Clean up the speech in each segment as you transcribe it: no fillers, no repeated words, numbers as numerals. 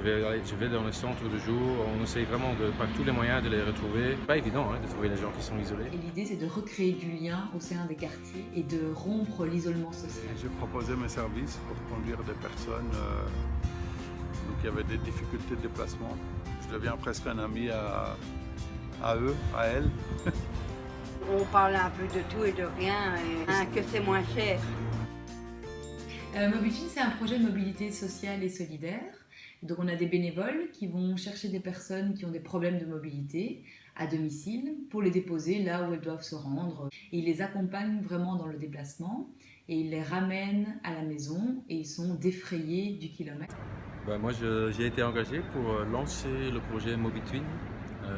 je vais dans les centres de jour, on essaye vraiment par tous les moyens de les retrouver. Pas évident de trouver les gens qui sont isolés. Et l'idée, c'est de recréer du lien au sein des quartiers et de rompre l'isolement social. J'ai proposé mes services pour conduire des personnes qui avaient des difficultés de déplacement. Je deviens presque un ami à eux, à elles. On parle un peu de tout et de rien, que c'est moins cher. Mobitwin, c'est un projet de mobilité sociale et solidaire. Donc on a des bénévoles qui vont chercher des personnes qui ont des problèmes de mobilité à domicile pour les déposer là où elles doivent se rendre. Et ils les accompagnent vraiment dans le déplacement et ils les ramènent à la maison et ils sont défrayés du kilomètre. Moi, j'ai été engagé pour lancer le projet Mobitwin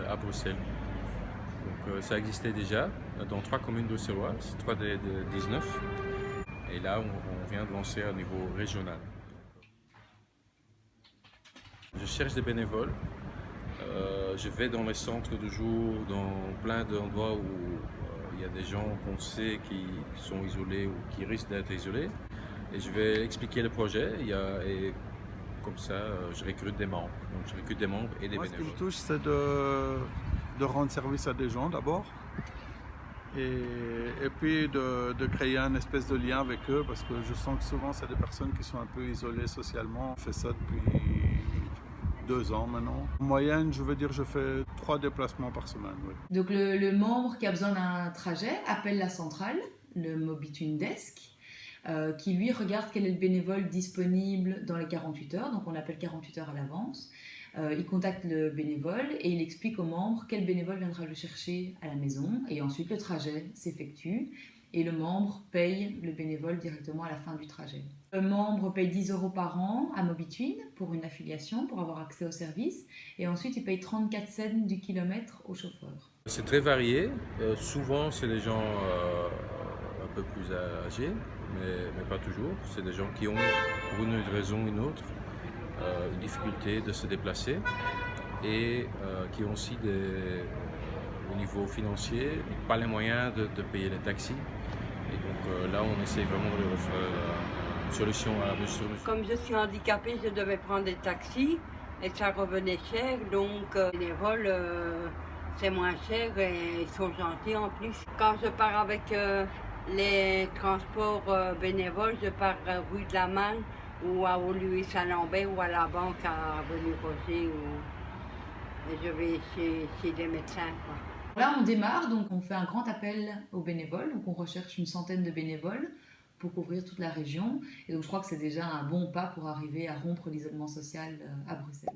à Bruxelles. Donc, ça existait déjà dans 3 communes bruxelloises, 3 des 19. Et là, on vient de lancer à niveau régional. Je cherche des bénévoles. Je vais dans les centres de jour, dans plein d'endroits où il y a des gens qu'on sait qui sont isolés ou qui risquent d'être isolés. Et je vais expliquer le projet. Et comme ça, je recrute des membres. Donc, je recrute des membres et des bénévoles. Ce qui me touche, c'est de rendre service à des gens d'abord. Et puis de créer un espèce de lien avec eux, parce que je sens que souvent, c'est des personnes qui sont un peu isolées socialement. On fait ça depuis 2 ans maintenant. En moyenne, je fais 3 déplacements par semaine. Oui. Donc le membre qui a besoin d'un trajet appelle la centrale, le Mobitwin Desk, qui lui regarde quel est le bénévole disponible dans les 48 heures, donc on appelle 48 heures à l'avance. Il contacte le bénévole et il explique au membre quel bénévole viendra le chercher à la maison et ensuite le trajet s'effectue et le membre paye le bénévole directement à la fin du trajet. Le membre paye 10 € par an à Mobitwin pour une affiliation, pour avoir accès au service et ensuite il paye 34 cents du kilomètre au chauffeur. C'est très varié. Souvent, c'est des gens un peu plus âgés, mais pas toujours. C'est des gens qui ont, pour une raison ou une autre, une difficulté de se déplacer et qui ont aussi au niveau financier pas les moyens de payer les taxis. Et donc là, on essaie vraiment de leur offrir une solution à la mesure. Comme je suis handicapée, je devais prendre des taxis et ça revenait cher, donc les bénévoles, c'est moins cher et ils sont gentils en plus. Quand je pars avec les transports bénévoles, je pars rue de la Malle ou à Louis-Saint-Lambert ou à la banque à Avenue Roger et je vais chez des médecins. Là, on démarre, donc on fait un grand appel aux bénévoles, donc on recherche une centaine de bénévoles pour couvrir toute la région. Et donc je crois que c'est déjà un bon pas pour arriver à rompre l'isolement social à Bruxelles.